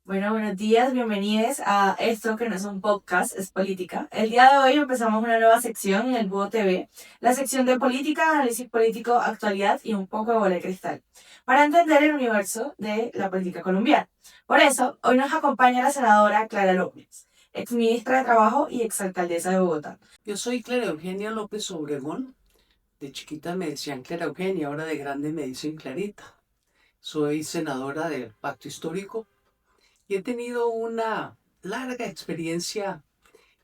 Bueno, buenos días, bienvenidos a esto que no es un podcast, es política. El día de hoy empezamos una nueva sección en el Búho TV, la sección de política, análisis político, actualidad y un poco de bola de cristal, para entender el universo de la política colombiana. Por eso, hoy nos acompaña la senadora Clara López, exministra de Trabajo y exalcaldesa de Bogotá. Yo soy Clara Eugenia López Obregón. De chiquita me decían Clara Eugenia, ahora de grande me dicen Clarita. Soy senadora del Pacto Histórico y he tenido una larga experiencia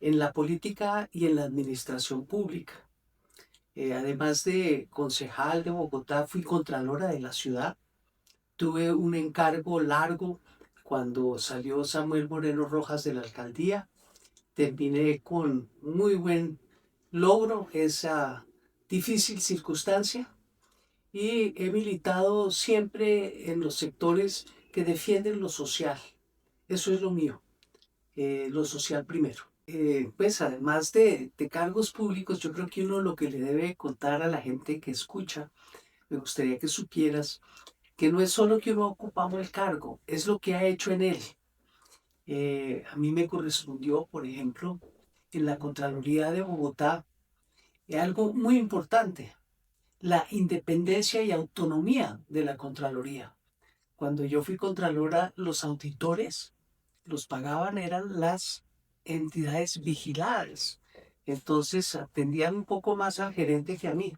en la política y en la administración pública. Además de concejal de Bogotá, fui contralora de la ciudad. Tuve un encargo largo cuando salió Samuel Moreno Rojas de la alcaldía. Terminé con muy buen logro esa difícil circunstancia y he militado siempre en los sectores que defienden lo social. Eso es lo mío, lo social primero. Pues además de cargos públicos, yo creo que uno lo que le debe contar a la gente que escucha, me gustaría que supieras que no es solo que uno ocupamos el cargo, es lo que ha hecho en él. A mí me correspondió, por ejemplo, en la Contraloría de Bogotá, algo muy importante, la independencia y autonomía de la Contraloría. Cuando yo fui Contralora, los auditores los pagaban, eran las entidades vigiladas. Entonces atendían un poco más al gerente que a mí.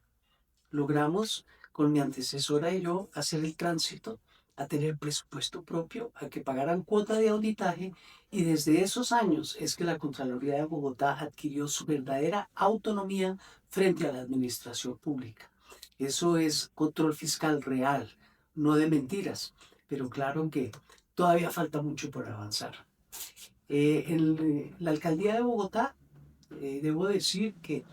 Logramos con mi antecesora y yo hacer el tránsito a tener presupuesto propio, a que pagaran cuota de auditaje y desde esos años es que la Contraloría de Bogotá adquirió su verdadera autonomía frente a la administración pública. Eso es control fiscal real, no de mentiras, pero claro que todavía falta mucho por avanzar. En la alcaldía de Bogotá, debo decir que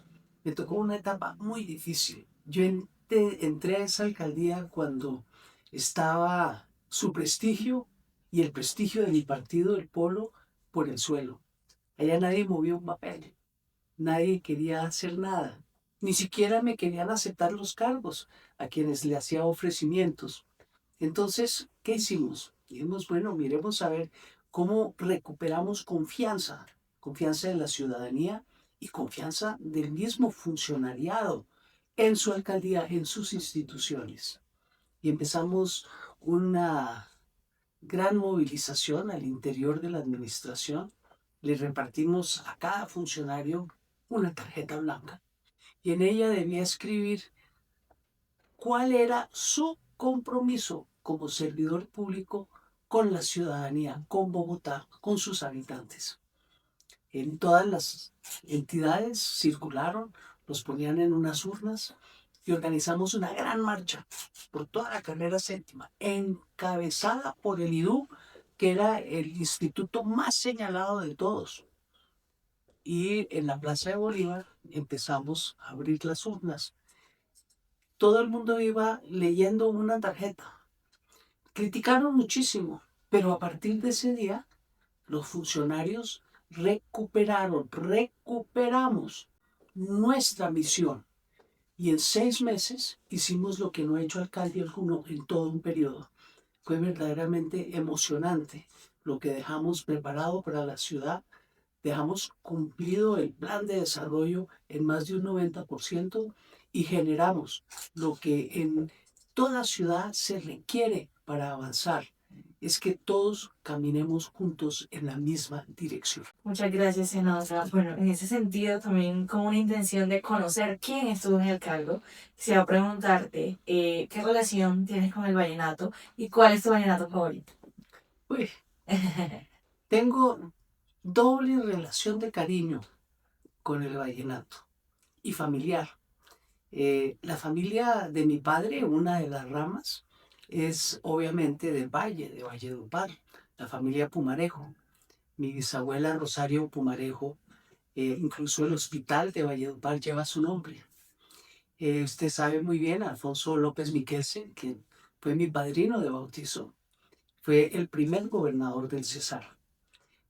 me tocó una etapa muy difícil. Yo entré a esa alcaldía cuando estaba su prestigio y el prestigio de mi partido, el Polo, por el suelo. Allá nadie movió un papel, nadie quería hacer nada, ni siquiera me querían aceptar los cargos a quienes le hacía ofrecimientos. Entonces, ¿qué hicimos? Dijimos, bueno, miremos a ver cómo recuperamos confianza, confianza de la ciudadanía y confianza del mismo funcionariado en su alcaldía, en sus instituciones. Y empezamos una gran movilización al interior de la administración. Le repartimos a cada funcionario una tarjeta blanca y en ella debía escribir cuál era su compromiso como servidor público con la ciudadanía, con Bogotá, con sus habitantes. En todas las entidades circularon, los ponían en unas urnas y organizamos una gran marcha por toda la carrera séptima, encabezada por el IDU, que era el instituto más señalado de todos. Y en la Plaza de Bolívar empezamos a abrir las urnas. Todo el mundo iba leyendo una tarjeta. Criticaron muchísimo, pero a partir de ese día los funcionarios recuperamos nuestra misión. Y en 6 meses hicimos lo que no ha hecho alcalde alguno en todo un periodo. Fue verdaderamente emocionante lo que dejamos preparado para la ciudad. Dejamos cumplido el plan de desarrollo en más de un 90% y generamos lo que en toda ciudad se requiere para avanzar, es que todos caminemos juntos en la misma dirección. Muchas gracias, senadora. Bueno, en ese sentido, también con una intención de conocer quién estuvo en el cargo, quisiera preguntarte qué relación tienes con el vallenato y cuál es tu vallenato favorito. Uy, tengo doble relación de cariño con el vallenato y familiar. La familia de mi padre, una de las ramas, es obviamente del Valle, de Valledupar, la familia Pumarejo. Mi bisabuela Rosario Pumarejo, incluso el hospital de Valledupar lleva su nombre. Usted sabe muy bien, Alfonso López Miquelsen, que fue mi padrino de bautizo, fue el primer gobernador del Cesar.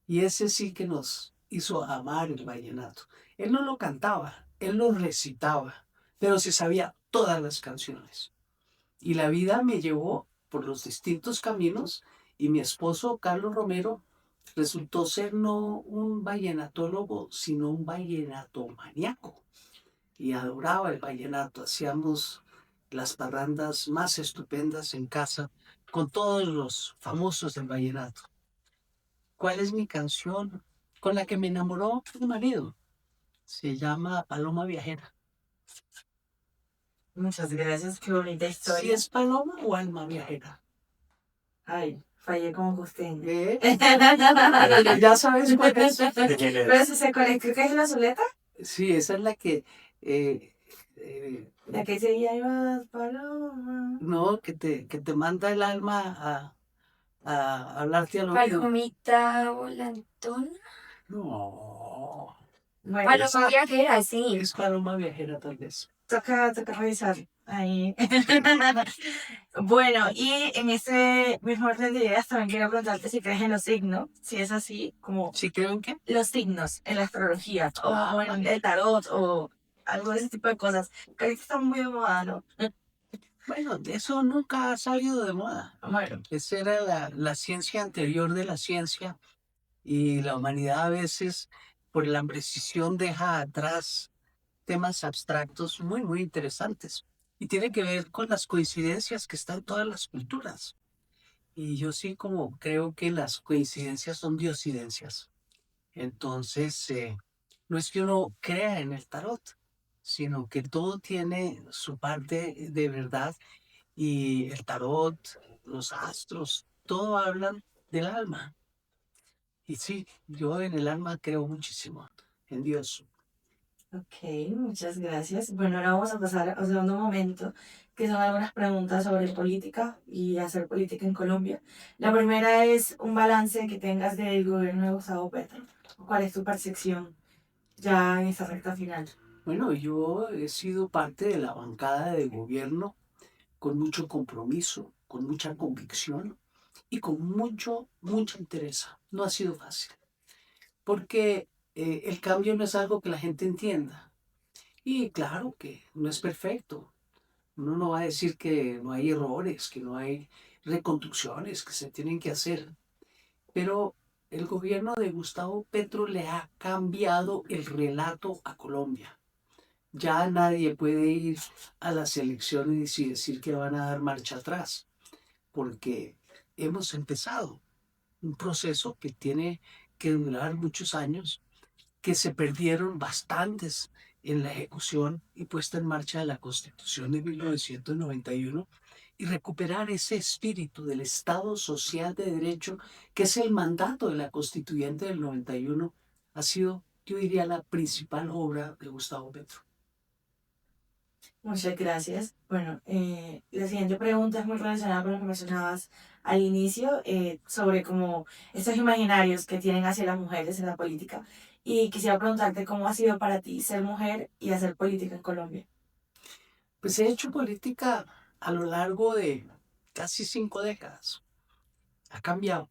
Y ese sí que nos hizo amar el vallenato. Él no lo cantaba, él lo recitaba, pero se sabía todas las canciones. Y la vida me llevó por los distintos caminos Y mi esposo, Carlos Romero, resultó ser no un vallenatólogo, sino un vallenatomaníaco. Y adoraba el vallenato. Hacíamos las parrandas más estupendas en casa con todos los famosos del vallenato. ¿Cuál es mi canción con la que me enamoró mi marido? Se llama Paloma Viajera. Muchas gracias, qué bonita ¿Si historia. es paloma o alma viajera? Ay, fallé como costeño. ¿Eh? Ya sabes cuál es. Pero si se conectó, ¿qué es la Zuleta? Sí, esa es la que La que dice, ya ibas, paloma. no, que te manda el alma a hablarte al oído. Palomita volantona. No, Bueno, Paloma viajera, sí. es paloma viajera tal vez. toca revisar ahí. Bueno, y en ese mismo orden de ideas también quiero preguntarte si crees en los signos, si es así, como ¿Sí creo en qué? los signos en la astrología, o bueno, el tarot, o algo de ese tipo de cosas, que ahorita están muy de moda, ¿no? Bueno, eso nunca ha salido de moda. Bueno, Esa era la ciencia anterior de la ciencia y la humanidad a veces, por la imprecisión, deja atrás temas abstractos muy, muy interesantes. Y tiene que ver con las coincidencias que están en todas las culturas. Y yo sí como creo que las coincidencias son diosidencias. Entonces, no es que uno crea en el tarot, sino que todo tiene su parte de verdad y el tarot, los astros, todo hablan del alma. Y sí, yo en el alma creo muchísimo, en Dios. ok, muchas gracias. Bueno, ahora vamos a pasar a un segundo momento, que son algunas preguntas sobre política y hacer política en Colombia. La primera es un balance que tengas del gobierno de Gustavo Petro. ¿Cuál es tu percepción ya en esta recta final? Bueno, yo he sido parte de la bancada de gobierno con mucho compromiso, con mucha convicción y con mucho interés. No ha sido fácil, porque el cambio no es algo que la gente entienda. Y claro que no es perfecto. Uno no va a decir que no hay errores, que no hay reconstrucciones que se tienen que hacer, pero el gobierno de Gustavo Petro le ha cambiado el relato a Colombia. Ya nadie puede ir a las elecciones y decir que van a dar marcha atrás, porque hemos empezado un proceso que tiene que durar muchos años, que se perdieron bastantes en la ejecución y puesta en marcha de la Constitución de 1991 y recuperar ese espíritu del Estado social de derecho, que es el mandato de la Constituyente del 91, ha sido, yo diría, la principal obra de Gustavo Petro. Muchas gracias. Bueno, la siguiente pregunta es muy relacionada con lo que mencionabas al inicio, sobre como estos imaginarios que tienen hacia las mujeres en la política. Y quisiera preguntarte cómo ha sido para ti ser mujer y hacer política en Colombia. Pues he hecho política a lo largo de casi 5 décadas. Ha cambiado.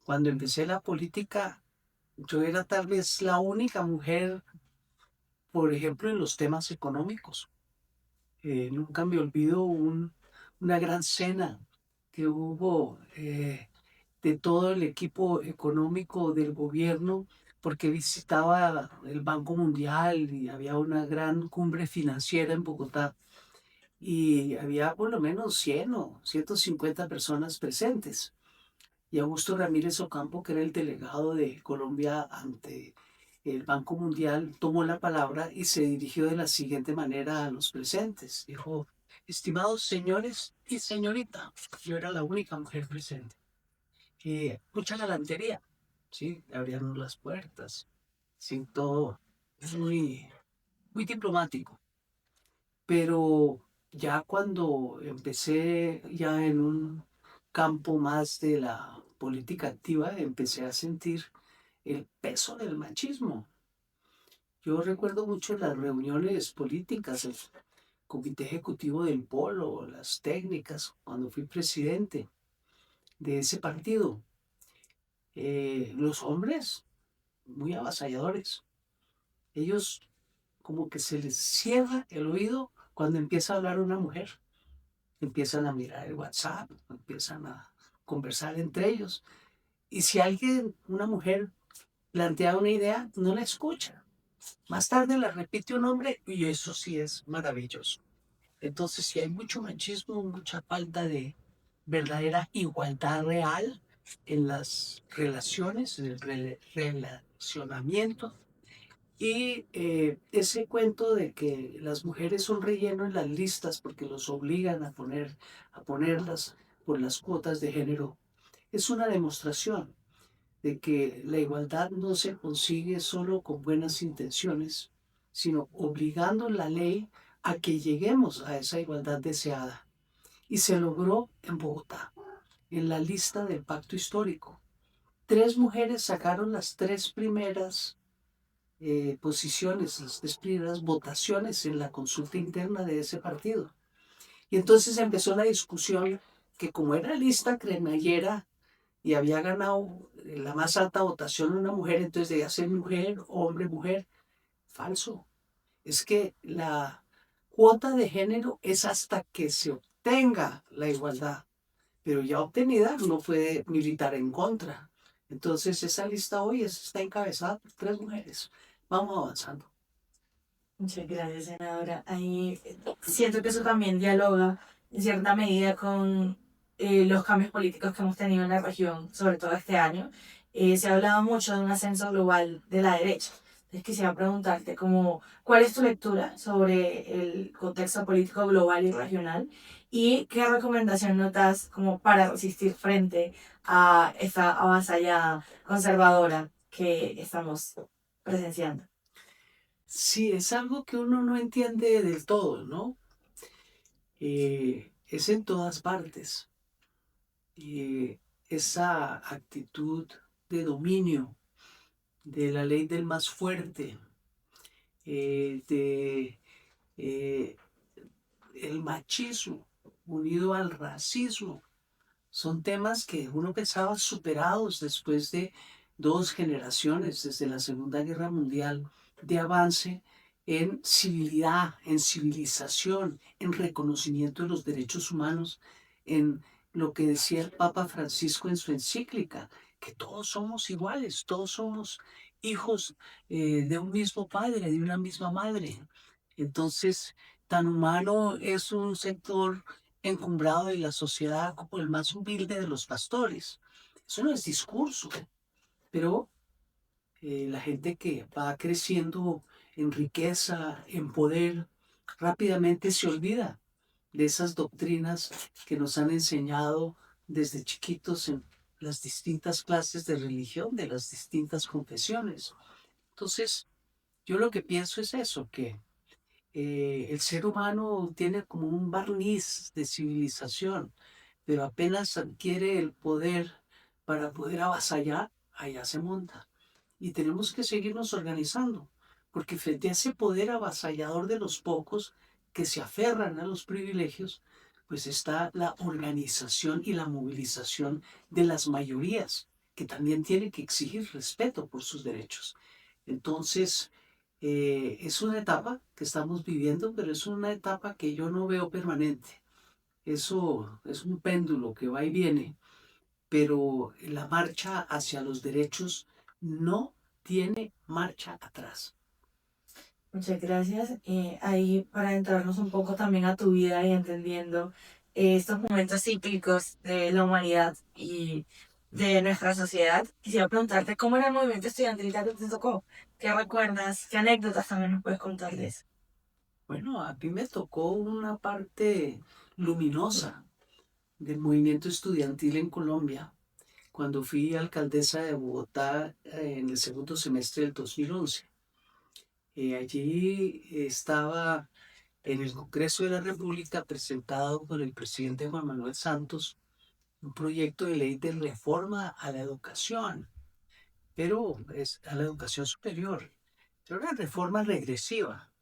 Cuando empecé la política, yo era tal vez la única mujer, por ejemplo, en los temas económicos. Nunca me olvido una gran cena que hubo de todo el equipo económico del gobierno, porque visitaba el Banco Mundial y había una gran cumbre financiera en Bogotá y había por lo menos 100 o 150 personas presentes. Y Augusto Ramírez Ocampo, que era el delegado de Colombia ante el Banco Mundial, tomó la palabra y se dirigió de la siguiente manera a los presentes. Dijo: estimados señores y señorita, yo era la única mujer presente. Mucha galantería, ¿sí? Abrieron las puertas, sin todo, muy, muy diplomático. Pero ya cuando empecé ya en un campo más de la política activa, empecé a sentir el peso del machismo. Yo recuerdo mucho las reuniones políticas, el comité ejecutivo del Polo, las técnicas, cuando fui presidente de ese partido. Los hombres, muy avasalladores, ellos como que se les cierra el oído cuando empieza a hablar una mujer. Empiezan a mirar el WhatsApp, empiezan a conversar entre ellos. Y si alguien, una mujer, plantea una idea, no la escucha. Más tarde la repite un hombre y eso sí es maravilloso. Entonces, si hay mucho machismo, mucha falta de verdadera igualdad real en las relaciones, en el relacionamiento. Y ese cuento de que las mujeres son relleno en las listas porque los obligan a ponerlas por las cuotas de género, es una demostración de que la igualdad no se consigue solo con buenas intenciones, sino obligando la ley a que lleguemos a esa igualdad deseada. Y se logró en Bogotá, en la lista del pacto histórico. 3 mujeres sacaron las 3 primeras posiciones, las 3 primeras votaciones en la consulta interna de ese partido. Y entonces empezó la discusión que como era lista cremallera y había ganado la más alta votación una mujer, entonces debía ser mujer, hombre, mujer. Falso. Es que la cuota de género es hasta que se obtenga la igualdad, pero ya obtenida no puede militar en contra. Entonces esa lista hoy está encabezada por 3 mujeres. Vamos avanzando. Muchas gracias, senadora. Ahí siento que eso también dialoga en cierta medida con los cambios políticos que hemos tenido en la región, sobre todo este año. Se ha hablado mucho de un ascenso global de la derecha. Entonces quisiera preguntarte ¿cuál es tu lectura sobre el contexto político global y regional? ¿Y qué recomendación notas como para resistir frente a esta avasallada conservadora que estamos presenciando? Sí, es algo que uno no entiende del todo, ¿no? Es en todas partes. Esa actitud de dominio, de la ley del más fuerte, de eh, el machismo unido al racismo, son temas que uno pensaba superados después de 2 generaciones, desde la Segunda Guerra Mundial, de avance en civilidad, en civilización, en reconocimiento de los derechos humanos, en lo que decía el Papa Francisco en su encíclica, que todos somos iguales, todos somos hijos de un mismo padre, de una misma madre. Entonces, tan humano es un sector encumbrado de la sociedad como el más humilde de los pastores. Eso no es discurso, pero la gente que va creciendo en riqueza, en poder, rápidamente se olvida de esas doctrinas que nos han enseñado desde chiquitos en las distintas clases de religión, de las distintas confesiones. Entonces, yo lo que pienso es eso, que el ser humano tiene como un barniz de civilización, pero apenas adquiere el poder para poder avasallar, allá se monta. Y tenemos que seguirnos organizando, porque frente a ese poder avasallador de los pocos que se aferran a los privilegios, pues está la organización y la movilización de las mayorías, que también tienen que exigir respeto por sus derechos. Entonces, es una etapa que estamos viviendo, pero es una etapa que yo no veo permanente. Eso es un péndulo que va y viene, pero la marcha hacia los derechos no tiene marcha atrás. Muchas gracias. Ahí para adentrarnos un poco también a tu vida y entendiendo estos momentos cíclicos de la humanidad y de nuestra sociedad, quisiera preguntarte cómo era el movimiento estudiantil que te tocó. ¿Qué recuerdas? ¿Qué anécdotas también nos puedes contar de eso? Bueno, a mí me tocó una parte luminosa del movimiento estudiantil en Colombia cuando fui alcaldesa de Bogotá en el segundo semestre del 2011. Allí estaba en el Congreso de la República presentado por el presidente Juan Manuel Santos un proyecto de ley de reforma a la educación, pero es a la educación superior. Era una reforma regresiva,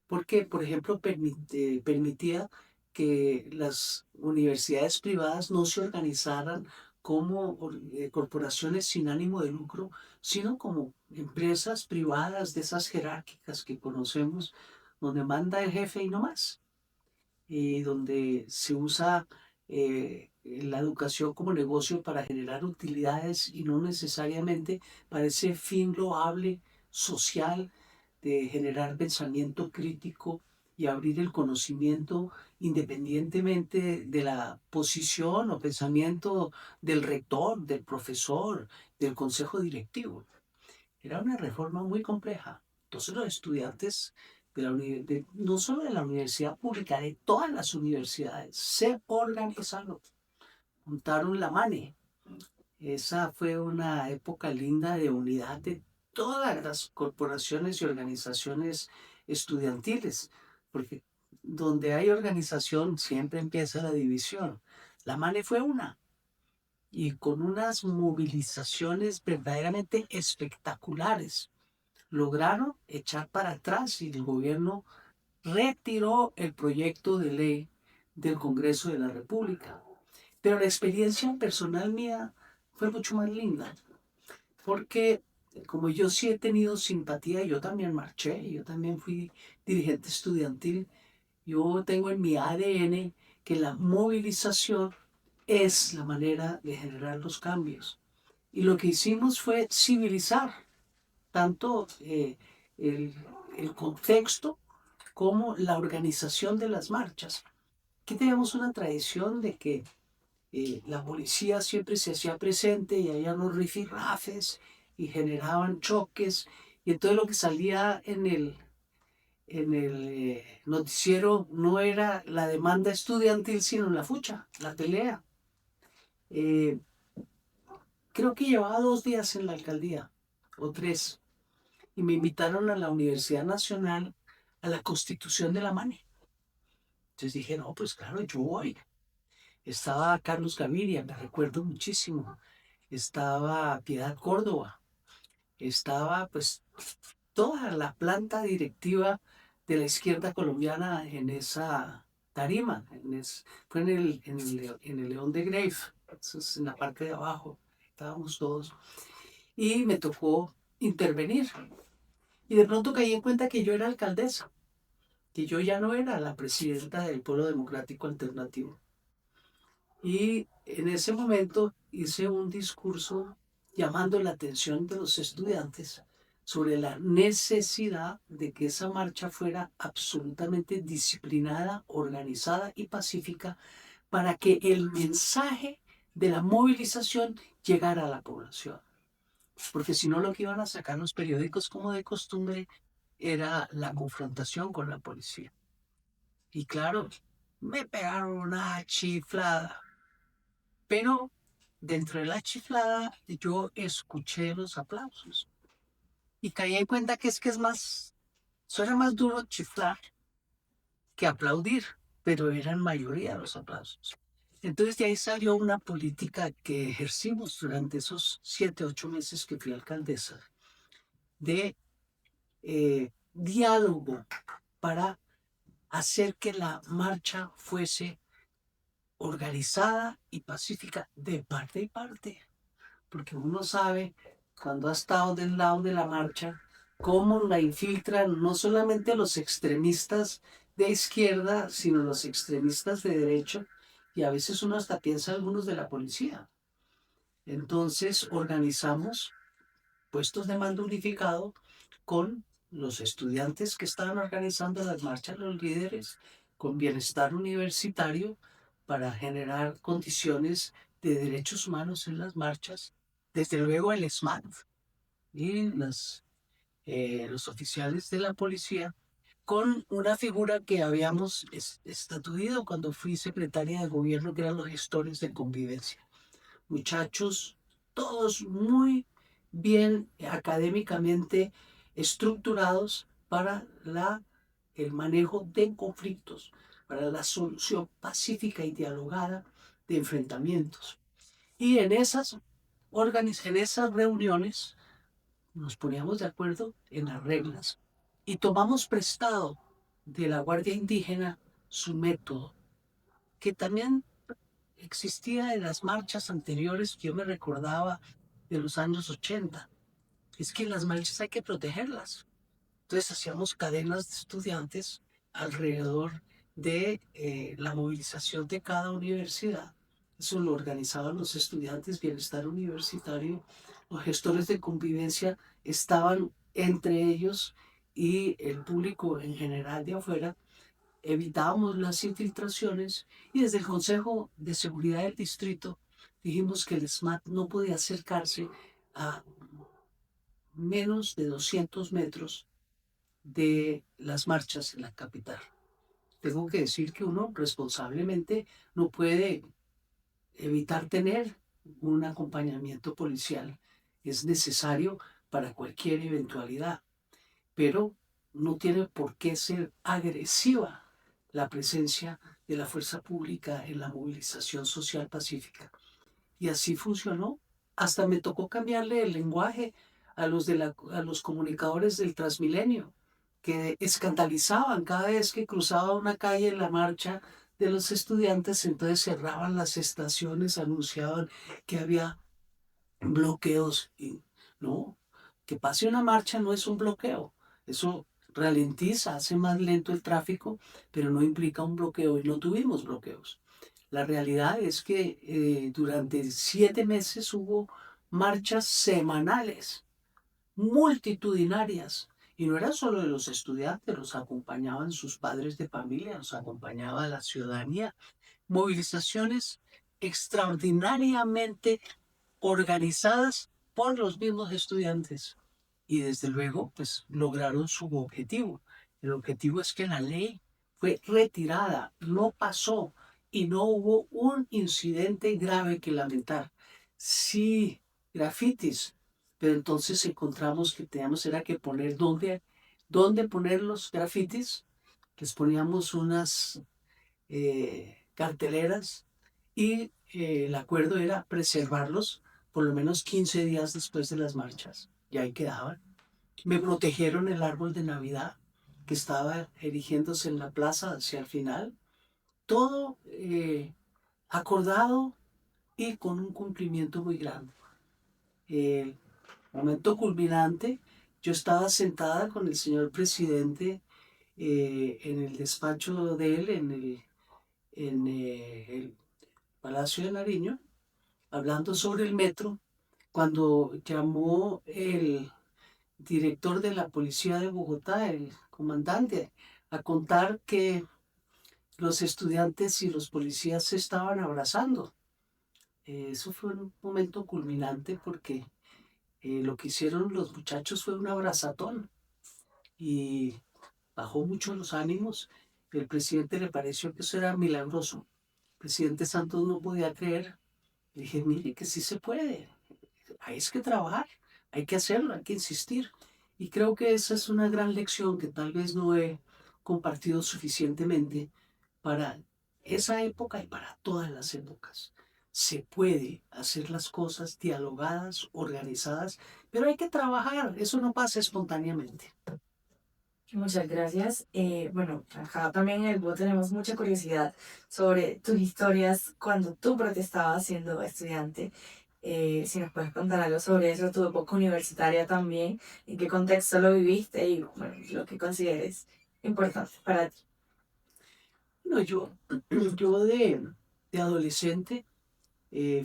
porque, por ejemplo, permitía que las universidades privadas no se organizaran como corporaciones sin ánimo de lucro, sino como empresas privadas de esas jerárquicas que conocemos, donde manda el jefe y no más, y donde se usa la educación como negocio para generar utilidades y no necesariamente para ese fin loable social de generar pensamiento crítico y abrir el conocimiento independientemente de la posición o pensamiento del rector, del profesor, del consejo directivo. Era una reforma muy compleja. Entonces los estudiantes no solo de la universidad pública, de todas las universidades, se organizaron, montaron la MANE. Esa fue una época linda de unidad de todas las corporaciones y organizaciones estudiantiles, porque donde hay organización siempre empieza la división. La MANE fue una, y con unas movilizaciones verdaderamente espectaculares lograron echar para atrás y el gobierno retiró el proyecto de ley del Congreso de la República. Pero la experiencia personal mía fue mucho más linda, porque como yo sí he tenido simpatía, yo también marché, yo también fui dirigente estudiantil, yo tengo en mi ADN que la movilización es la manera de generar los cambios. Y lo que hicimos fue civilizar tanto el, el contexto como la organización de las marchas. Aquí tenemos una tradición de que la policía siempre se hacía presente y había los rifirrafes y generaban choques y entonces lo que salía en el noticiero no era la demanda estudiantil sino la fucha, la pelea. Eh, Creo que llevaba 2 días en la alcaldía o 3 y me invitaron a la Universidad Nacional a la constitución de la MANE. Entonces dije, no, pues claro, yo voy. Estaba Carlos Gaviria, me recuerdo muchísimo. Estaba Piedad Córdoba. Estaba pues toda la planta directiva de la izquierda colombiana en esa tarima. Fue en el León de Grave, eso es en la parte de abajo. Estábamos todos. Y me tocó intervenir. Y de pronto caí en cuenta que yo era alcaldesa, que yo ya no era la presidenta del Polo Democrático Alternativo. Y en ese momento hice un discurso llamando la atención de los estudiantes sobre la necesidad de que esa marcha fuera absolutamente disciplinada, organizada y pacífica para que el mensaje de la movilización llegara a la población. Porque si no, lo que iban a sacar los periódicos como de costumbre era la confrontación con la policía. Y claro, me pegaron una chiflada. Pero dentro de la chiflada yo escuché los aplausos y caí en cuenta que suena más duro chiflar que aplaudir, pero eran mayoría los aplausos. Entonces de ahí salió una política que ejercimos durante esos 7, 8 meses que fui alcaldesa, de diálogo para hacer que la marcha fuese organizada y pacífica de parte y parte. Porque uno sabe, cuando ha estado del lado de la marcha, cómo la infiltran no solamente los extremistas de izquierda, sino los extremistas de derecha, y a veces uno hasta piensa algunos de la policía. Entonces organizamos puestos de mando unificado con los estudiantes que estaban organizando las marchas, los líderes, con bienestar universitario para generar condiciones de derechos humanos en las marchas. Desde luego el SMAT y los oficiales de la policía, con una figura que habíamos estatuido cuando fui secretaria de gobierno, que eran los gestores de convivencia. Muchachos, todos muy bien académicamente estructurados para el manejo de conflictos, para la solución pacífica y dialogada de enfrentamientos. Y en esas reuniones nos poníamos de acuerdo en las reglas y tomamos prestado de la Guardia Indígena su método, que también existía en las marchas anteriores que yo me recordaba de los años 80. Es que las marchas hay que protegerlas. Entonces hacíamos cadenas de estudiantes alrededor de la movilización de cada universidad. Eso lo organizaban los estudiantes, bienestar universitario. Los gestores de convivencia estaban entre ellos y el público en general de afuera. Evitábamos las infiltraciones y desde el Consejo de Seguridad del Distrito dijimos que el SMAT no podía acercarse a menos de 200 metros de las marchas en la capital. Tengo que decir que uno responsablemente no puede evitar tener un acompañamiento policial. Es necesario para cualquier eventualidad, pero no tiene por qué ser agresiva la presencia de la fuerza pública en la movilización social pacífica. Y así funcionó. Hasta me tocó cambiarle el lenguaje a los comunicadores del Transmilenio, que escandalizaban cada vez que cruzaba una calle en la marcha de los estudiantes, entonces cerraban las estaciones, anunciaban que había bloqueos. Y no, que pase una marcha no es un bloqueo. Eso ralentiza, hace más lento el tráfico, pero no implica un bloqueo y no tuvimos bloqueos. La realidad es que durante 7 meses hubo marchas semanales, multitudinarias. Y no era solo de los estudiantes, los acompañaban sus padres de familia, los acompañaba la ciudadanía. Movilizaciones extraordinariamente organizadas por los mismos estudiantes. Y desde luego, pues lograron su objetivo. El objetivo es que la ley fue retirada, no pasó y no hubo un incidente grave que lamentar. Sí, grafitis, pero entonces encontramos que teníamos era que poner dónde poner los grafitis. Les poníamos unas carteleras y el acuerdo era preservarlos por lo menos 15 días después de las marchas. Y ahí quedaban. Me protegieron el árbol de Navidad que estaba erigiéndose en la plaza hacia el final. Todo acordado y con un cumplimiento muy grande. El momento culminante, yo estaba sentada con el señor presidente en el despacho de él, el Palacio de Nariño, hablando sobre el metro, cuando llamó el director de la policía de Bogotá, el comandante, a contar que los estudiantes y los policías se estaban abrazando. Eso fue un momento culminante porque lo que hicieron los muchachos fue un abrazatón y bajó mucho los ánimos. El presidente le pareció que eso era milagroso. El presidente Santos no podía creer. Le dije, mire que sí se puede. Hay que trabajar, hay que hacerlo, hay que insistir. Y creo que esa es una gran lección que tal vez no he compartido suficientemente para esa época y para todas las épocas. Se puede hacer las cosas dialogadas, organizadas, pero hay que trabajar, eso no pasa espontáneamente. Muchas gracias. Bueno, acá también en el BUO tenemos mucha curiosidad sobre tus historias cuando tú protestabas siendo estudiante. Si nos puedes contar algo sobre eso, tu época universitaria también, en qué contexto lo viviste y bueno, lo que consideres importante para ti. Bueno, yo de adolescente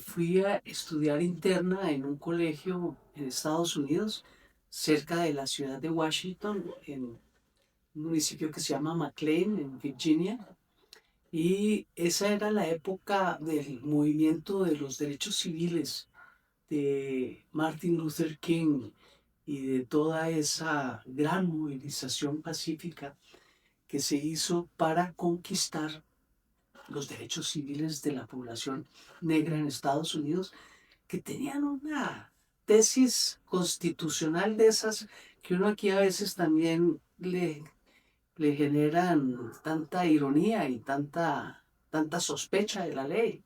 fui a estudiar interna en un colegio en Estados Unidos, cerca de la ciudad de Washington, en un municipio que se llama McLean, en Virginia. Y esa era la época del movimiento de los derechos civiles de Martin Luther King y de toda esa gran movilización pacífica que se hizo para conquistar los derechos civiles de la población negra en Estados Unidos, que tenían una tesis constitucional de esas que uno aquí a veces también le generan tanta ironía y tanta sospecha de la ley,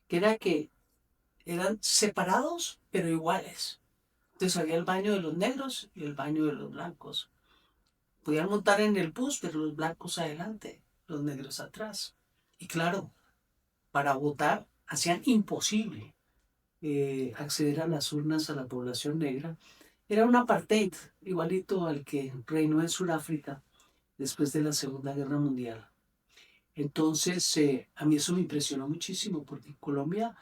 que era que eran separados pero iguales. Entonces había el baño de los negros y el baño de los blancos. Podían montar en el bus, pero los blancos adelante, los negros atrás. Y claro, para votar hacían imposible acceder a las urnas a la población negra. Era un apartheid igualito al que reinó en Sudáfrica después de la Segunda Guerra Mundial. Entonces, a mí eso me impresionó muchísimo porque en Colombia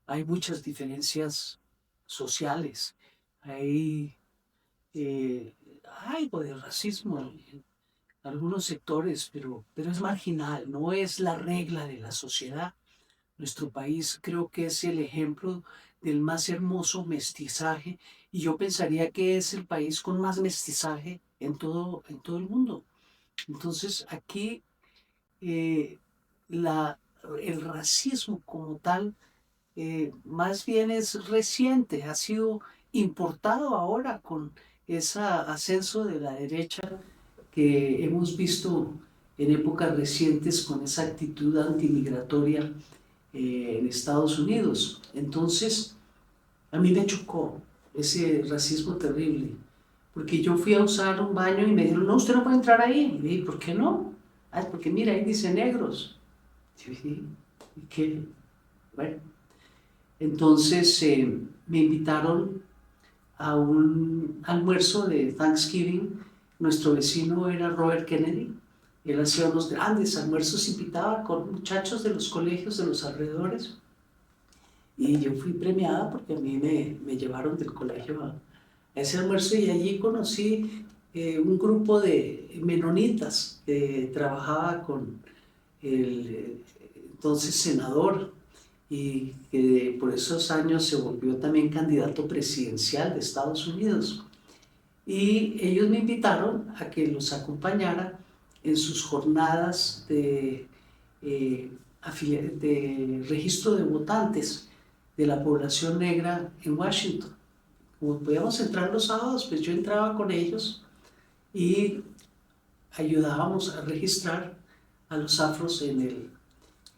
hay muchas diferencias sociales, hay eh, hay algo de racismo en algunos sectores, pero es marginal, no es la regla de la sociedad. Nuestro país creo que es el ejemplo del más hermoso mestizaje y yo pensaría que es el país con más mestizaje en todo el mundo. Entonces aquí eh, la, el racismo como tal más bien es reciente, ha sido importado ahora con ese ascenso de la derecha que hemos visto en épocas recientes con esa actitud antimigratoria en Estados Unidos. Entonces, a mí me chocó ese racismo terrible, porque yo fui a usar un baño y me dijeron, no, usted no puede entrar ahí. Y dije, ¿por qué no? Ah, porque mira, ahí dice negros. Y yo dije, ¿y qué? Bueno, entonces me invitaron a un almuerzo de Thanksgiving. Nuestro vecino era Robert Kennedy. Él hacía unos grandes almuerzos, invitaba con muchachos de los colegios de los alrededores. Y yo fui premiada porque a mí me llevaron del colegio a ese almuerzo y allí conocí un grupo de menonitas que trabajaba con el entonces senador y que por esos años se volvió también candidato presidencial de Estados Unidos. Y ellos me invitaron a que los acompañara en sus jornadas de registro de votantes de la población negra en Washington. Como podíamos entrar los sábados, pues yo entraba con ellos y ayudábamos a registrar a los afros en el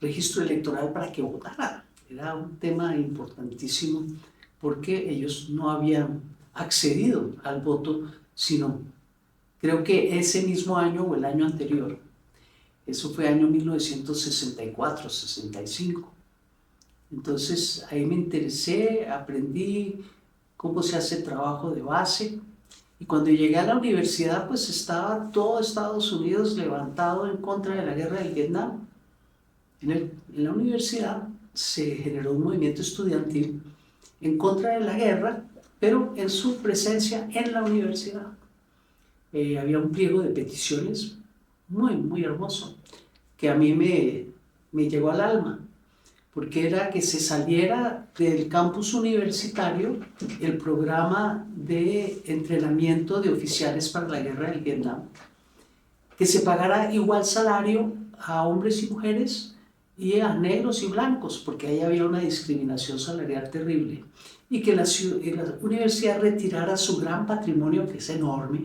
registro electoral para que votaran. Era un tema importantísimo porque ellos no habían accedido al voto, sino creo que ese mismo año o el año anterior. Eso fue año 1964-65. Entonces ahí me interesé, aprendí cómo se hace trabajo de base. Y cuando llegué a la universidad, pues estaba todo Estados Unidos levantado en contra de la guerra del Vietnam. En la universidad se generó un movimiento estudiantil en contra de la guerra, pero en su presencia en la universidad. Había un pliego de peticiones muy, muy hermoso, que a mí me llegó al alma, porque era que se saliera del campus universitario el programa de entrenamiento de oficiales para la guerra del Vietnam, que se pagara igual salario a hombres y mujeres y a negros y blancos, porque ahí había una discriminación salarial terrible, y que la universidad retirara su gran patrimonio, que es enorme,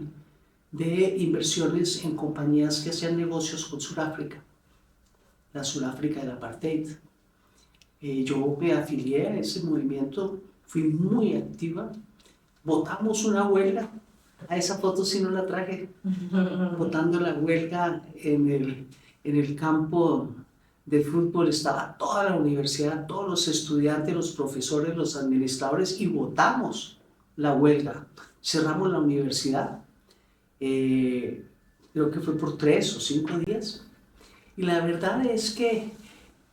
de inversiones en compañías que hacían negocios con Sudáfrica, la Sudáfrica del apartheid. Yo me afilié a ese movimiento, fui muy activa, votamos una huelga, a esa foto sí no la traje, votando la huelga en el campo de fútbol, estaba toda la universidad, todos los estudiantes, los profesores, los administradores, y votamos la huelga. Cerramos la universidad, creo que fue por 3 o 5 días, y la verdad es que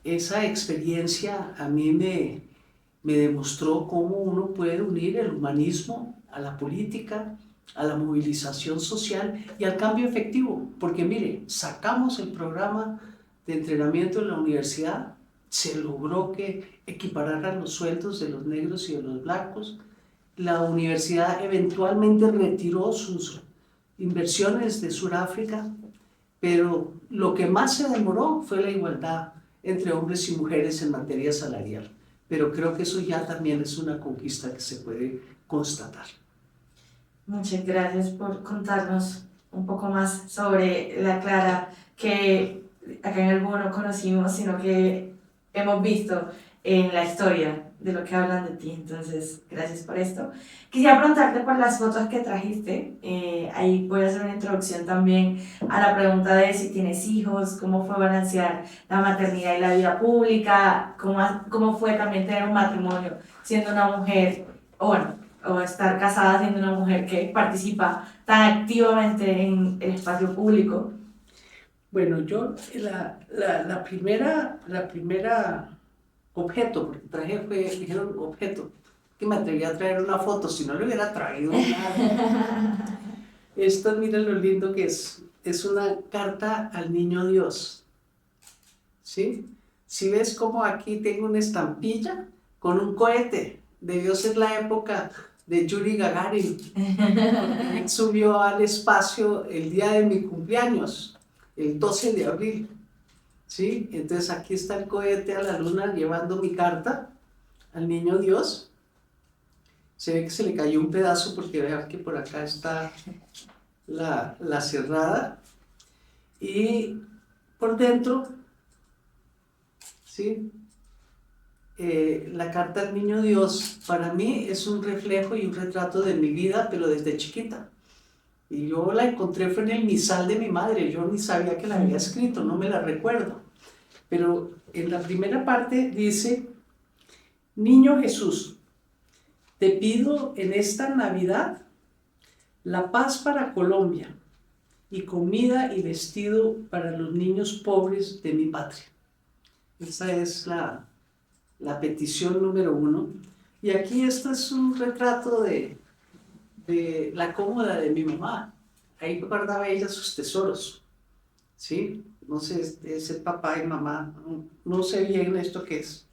esa experiencia a mí me demostró cómo uno puede unir el humanismo a la política, a la movilización social y al cambio efectivo. Porque mire, sacamos el programa de entrenamiento en la universidad, se logró que equipararan los sueldos de los negros y de los blancos. La universidad eventualmente retiró sus inversiones de Sudáfrica, pero lo que más se demoró fue la igualdad entre hombres y mujeres en materia salarial. Pero creo que eso ya también es una conquista que se puede constatar. Muchas gracias por contarnos un poco más sobre la Clara que acá en el Búho no conocimos, sino que hemos visto en la historia de lo que hablan de ti. Entonces, gracias por esto. Quisiera preguntarte por las fotos que trajiste. Ahí voy a hacer una introducción también a la pregunta de si tienes hijos, cómo fue balancear la maternidad y la vida pública, cómo fue también tener un matrimonio siendo una mujer, o bueno, o estar casada siendo una mujer que participa tan activamente en el espacio público. Bueno, yo la primera objeto, porque dijeron objeto, que me atreví a traer una foto, si no le hubiera traído nada. Esta, mira lo lindo que es una carta al niño Dios, ¿sí? Si ves como aquí tengo una estampilla con un cohete, debió ser la época de Yuri Gagarin, porque él subió al espacio el día de mi cumpleaños, el 12 de abril, ¿sí? Entonces aquí está el cohete a la luna llevando mi carta al niño Dios. Se ve que se le cayó un pedazo porque vean que por acá está la cerrada y por dentro, ¿sí? La carta al niño Dios para mí es un reflejo y un retrato de mi vida, pero desde chiquita. Y yo la encontré fue en el misal de mi madre, yo ni sabía que la había escrito, no me la recuerdo. Pero en la primera parte dice, Niño Jesús, te pido en esta Navidad la paz para Colombia y comida y vestido para los niños pobres de mi patria. Esa es la petición número 1. Y aquí este es un retrato de la cómoda de mi mamá. Ahí guardaba ella sus tesoros, ¿sí? No sé, es el papá y mamá, no sé bien esto qué es.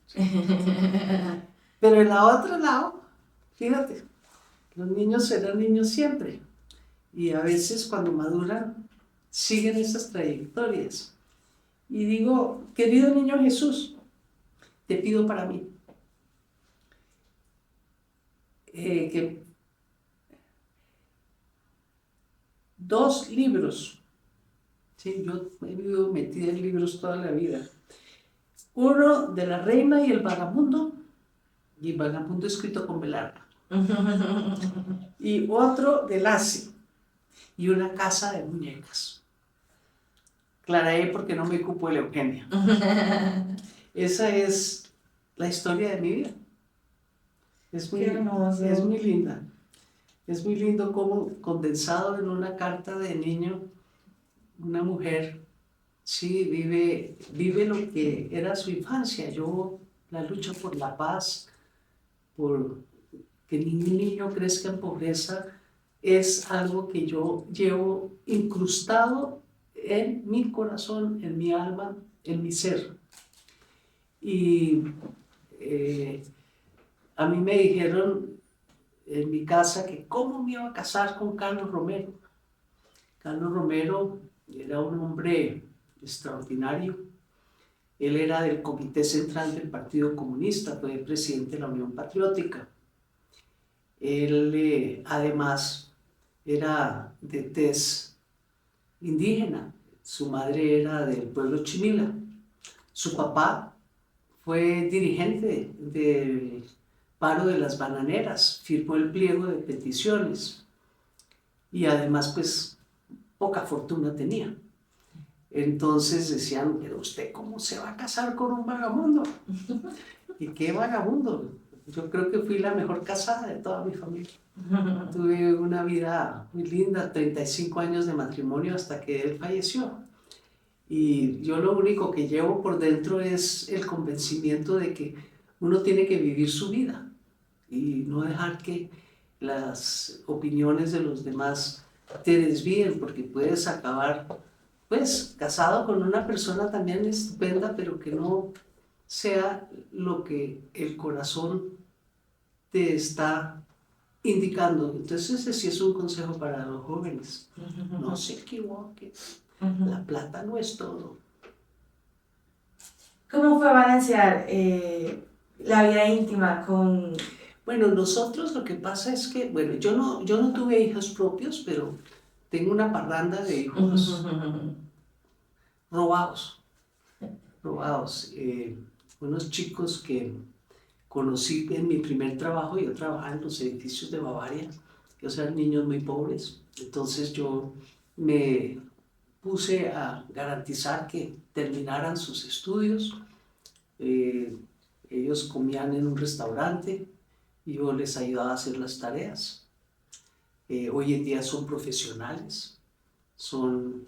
Pero en la otro lado, fíjate, los niños serán niños siempre. Y a veces cuando maduran, siguen esas trayectorias. Y digo, querido niño Jesús, te pido para mí que 2 libros, ¿sí? Yo he vivido metida en libros toda la vida. Uno de La Reina y el Vagabundo, y el Vagabundo escrito con B larga. Y otro de Lassie, y Una casa de muñecas. Clara E porque no me ocupo de la Eugenia. Esa es la historia de mi vida. Es muy linda. Es muy lindo como condensado en una carta de niño, una mujer, sí, vive lo que era su infancia. Yo, la lucha por la paz, por que ningún niño crezca en pobreza, es algo que yo llevo incrustado en mi corazón, en mi alma, en mi ser. Y a mí me dijeron en mi casa que cómo me iba a casar con Carlos Romero. Carlos Romero era un hombre extraordinario. Él era del Comité Central del Partido Comunista, fue presidente de la Unión Patriótica. Él además era de tez indígena. Su madre era del pueblo chimila. Su papá fue dirigente del paro de las bananeras, firmó el pliego de peticiones y además pues poca fortuna tenía. Entonces decían, pero usted cómo se va a casar con un vagabundo. ¿Y qué vagabundo? Yo creo que fui la mejor casada de toda mi familia. Tuve una vida muy linda, 35 años de matrimonio hasta que él falleció. Y yo lo único que llevo por dentro es el convencimiento de que uno tiene que vivir su vida y no dejar que las opiniones de los demás te desvíen, porque puedes acabar pues casado con una persona también estupenda, pero que no sea lo que el corazón te está indicando. Entonces ese sí es un consejo para los jóvenes. No se equivoquen. La plata no es todo. ¿Cómo fue balancear la vida íntima con...? Bueno, nosotros lo que pasa es que, bueno, yo no tuve hijos propios, pero tengo una parranda de hijos robados. Unos chicos que conocí en mi primer trabajo. Yo trabajaba en los edificios de Bavaria. Ellos eran niños muy pobres. Entonces yo me puse a garantizar que terminaran sus estudios. Ellos comían en un restaurante y yo les ayudaba a hacer las tareas. Hoy en día son profesionales, son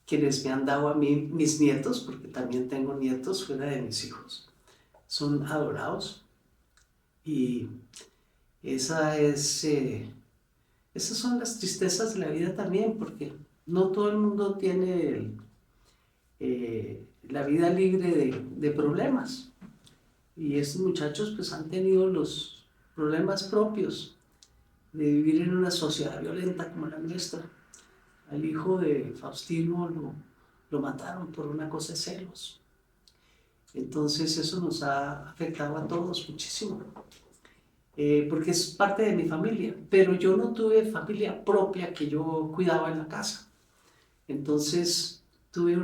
quienes me han dado a mí mis nietos, porque también tengo nietos fuera de mis hijos. Son adorados y esa es, esas son las tristezas de la vida también, porque no todo el mundo tiene la vida libre de problemas. Y estos muchachos pues han tenido los problemas propios de vivir en una sociedad violenta como la nuestra. Al hijo de Faustino lo mataron por una cosa de celos. Entonces eso nos ha afectado a todos muchísimo, porque es parte de mi familia, pero yo no tuve familia propia que yo cuidaba en la casa. Entonces tuve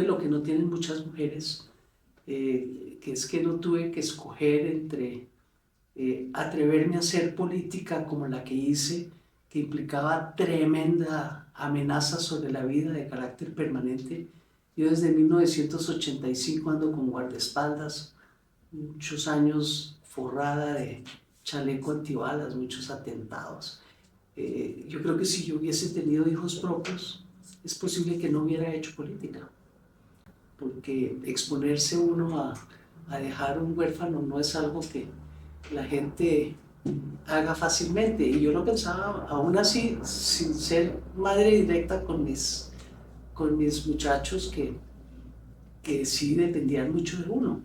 lo que no tienen muchas mujeres, que es que no tuve que escoger entre atreverme a hacer política como la que hice, que implicaba tremenda amenaza sobre la vida de carácter permanente. Yo desde 1985 ando con guardaespaldas, muchos años forrada de chaleco antibalas, muchos atentados. Yo creo que si yo hubiese tenido hijos propios, es posible que no hubiera hecho política, porque exponerse uno a dejar un huérfano no es algo que la gente haga fácilmente. Y yo lo pensaba, aún así, sin ser madre directa con mis muchachos que sí dependían mucho de uno.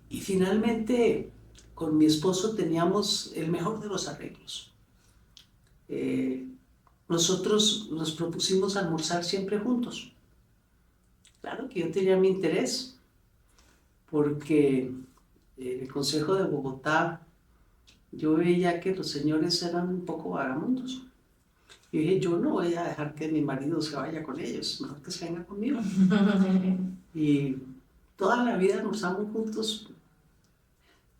Y finalmente, con mi esposo teníamos el mejor de los arreglos. Nosotros nos propusimos almorzar siempre juntos. Claro que yo tenía mi interés, porque en el Consejo de Bogotá yo veía que los señores eran un poco vagamundos. Y dije, yo no voy a dejar que mi marido se vaya con ellos, mejor que se venga conmigo. Y toda la vida almorzamos juntos,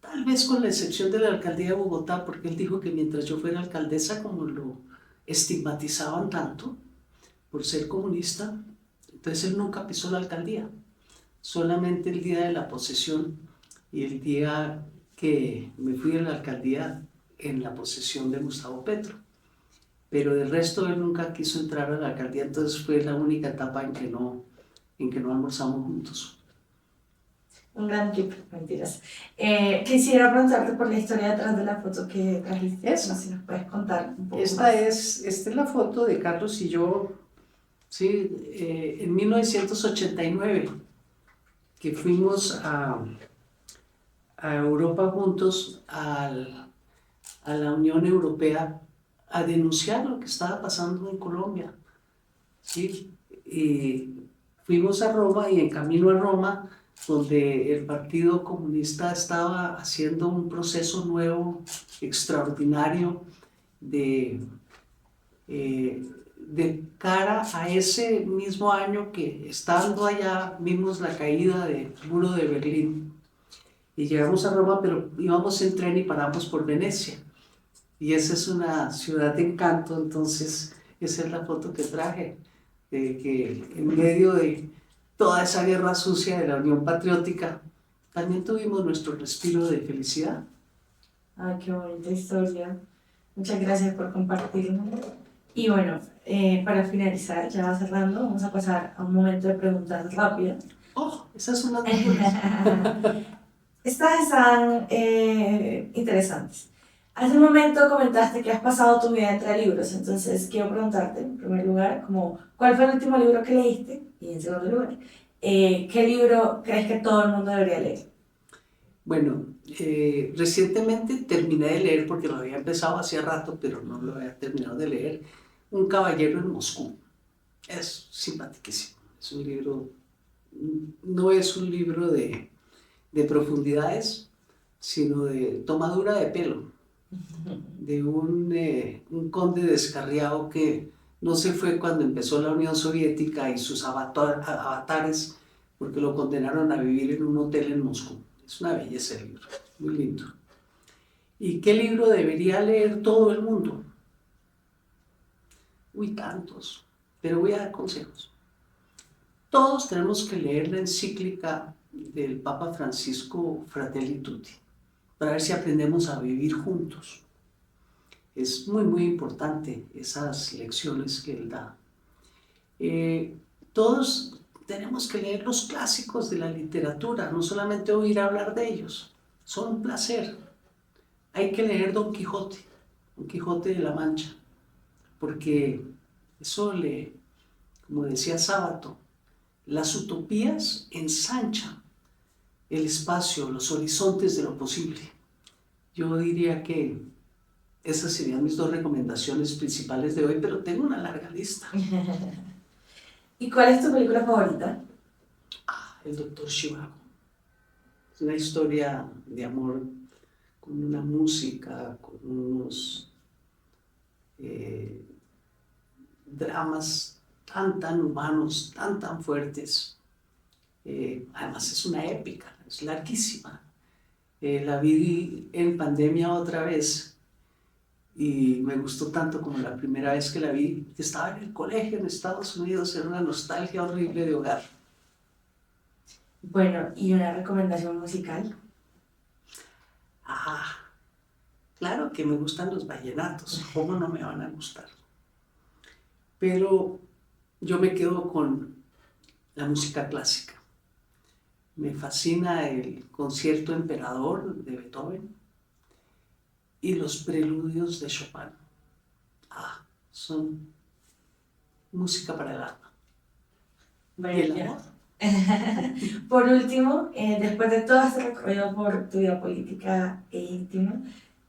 tal vez con la excepción de la alcaldía de Bogotá, porque él dijo que mientras yo fuera alcaldesa, como lo estigmatizaban tanto por ser comunista, entonces él nunca pisó la alcaldía. Solamente el día de la posesión y el día que me fui a la alcaldía en la posesión de Gustavo Petro. Pero del resto él nunca quiso entrar a la alcaldía, entonces fue la única etapa en que no almorzamos juntos. Un gran tip, mentiras. Quisiera preguntarte por la historia detrás de la foto que trajiste. Esa. No sé si nos puedes contar un poco Esta más. es la foto de Carlos y yo, sí, en 1989, que fuimos a Europa juntos, a la Unión Europea, a denunciar lo que estaba pasando en Colombia. ¿Sí? Y fuimos a Roma, y en camino a Roma, donde el Partido Comunista estaba haciendo un proceso nuevo, extraordinario, de cara a ese mismo año que, estando allá, vimos la caída del muro de Berlín. Y llegamos a Roma, pero íbamos en tren y paramos por Venecia. Y esa es una ciudad de encanto, entonces esa es la foto que traje, de que en medio de toda esa guerra sucia de la Unión Patriótica, también tuvimos nuestro respiro de felicidad. Ay, qué bonita historia. Muchas gracias por compartirlo. Y bueno, para finalizar, ya cerrando, vamos a pasar a un momento de preguntas rápidas. ¡Oh! Esas son las mejores. Estas están interesantes. Hace un momento comentaste que has pasado tu vida entre libros, entonces quiero preguntarte, en primer lugar, ¿cuál fue el último libro que leíste? Y en segundo lugar, ¿qué libro crees que todo el mundo debería leer? Bueno, recientemente terminé de leer, porque lo había empezado hace rato, pero no lo había terminado de leer, Un caballero en Moscú. Es simpaticísimo. Es un libro, no es un libro de profundidades, sino de tomadura de pelo, de un conde descarriado que no se fue cuando empezó la Unión Soviética y sus avatares, porque lo condenaron a vivir en un hotel en Moscú. Es una belleza el libro, muy lindo. ¿Y qué libro debería leer todo el mundo? Uy, tantos, pero voy a dar consejos. Todos tenemos que leer la encíclica del Papa Francisco, Fratelli Tutti, para ver si aprendemos a vivir juntos. Es muy, muy importante esas lecciones que él da. Todos tenemos que leer los clásicos de la literatura, no solamente oír hablar de ellos. Son un placer. Hay que leer Don Quijote de la Mancha, porque eso como decía Sábato, las utopías ensanchan el espacio, los horizontes de lo posible. Yo diría que esas serían mis dos recomendaciones principales de hoy, pero tengo una larga lista. ¿Y cuál es tu película favorita? El Doctor Zhivago. Es una historia de amor con una música, con unos dramas tan humanos, tan fuertes. Además es una épica, es larguísima. La vi en pandemia otra vez y me gustó tanto como la primera vez que la vi. Estaba en el colegio en Estados Unidos, era una nostalgia horrible de hogar. Bueno, ¿y una recomendación musical? Claro que me gustan los vallenatos, ¿cómo no me van a gustar? Pero yo me quedo con la música clásica. Me fascina el Concierto Emperador de Beethoven y los preludios de Chopin. Son música para el alma. Bueno, ¿Y el amor? Por último, después de todo este recorrido por tu vida política e íntima,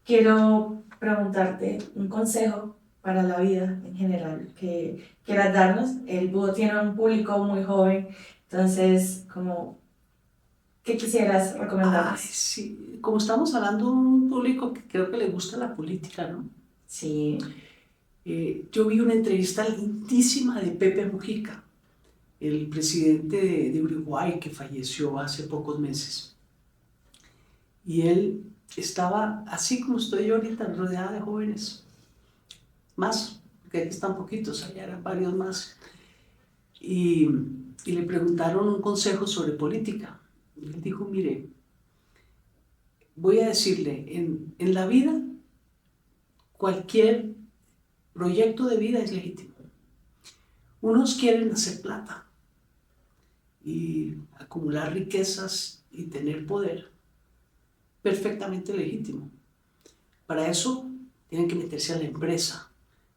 quiero preguntarte un consejo para la vida en general que quieras darnos. El búho tiene un público muy joven, entonces, ¿qué quisieras recomendarnos? Sí, como estamos hablando de un público que creo que le gusta la política, ¿no? Sí. Yo vi una entrevista lindísima de Pepe Mujica, el presidente de Uruguay que falleció hace pocos meses. Y él estaba, así como estoy yo ahorita, rodeada de jóvenes, más, porque aquí están poquitos, allá eran varios más. Y le preguntaron un consejo sobre política. Y él dijo, mire, voy a decirle, en la vida, cualquier proyecto de vida es legítimo. Unos quieren hacer plata y acumular riquezas y tener poder, perfectamente legítimo. Para eso tienen que meterse a la empresa,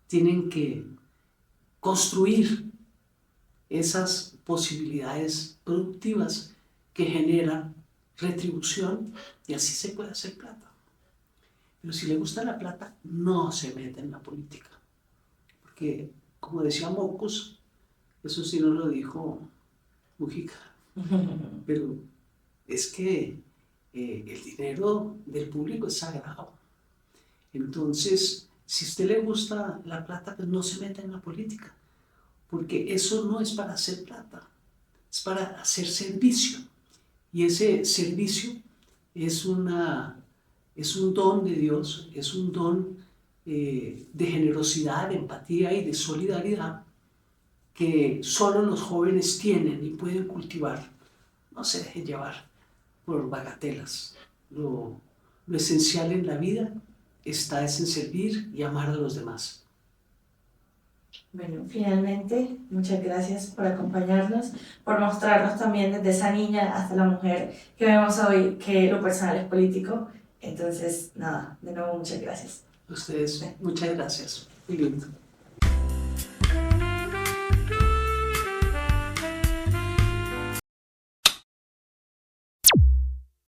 tienen que construir esas posibilidades productivas que generan retribución y así se puede hacer plata. Pero si le gusta la plata, no se mete en la política. Porque, como decía Mocus, eso sí no lo dijo Mujica, pero es que el dinero del público es sagrado. Entonces, si a usted le gusta la plata, pues no se meta en la política, porque eso no es para hacer plata, es para hacer servicio. Y ese servicio es un don de Dios, es un don de generosidad, de empatía y de solidaridad que solo los jóvenes tienen y pueden cultivar. No se dejen llevar por bagatelas. Lo esencial en la vida está en servir y amar a los demás. Bueno, finalmente, muchas gracias por acompañarnos, por mostrarnos también desde esa niña hasta la mujer que vemos hoy que lo personal es político. Entonces, nada, de nuevo muchas gracias. A ustedes, muchas gracias. Muy lindo.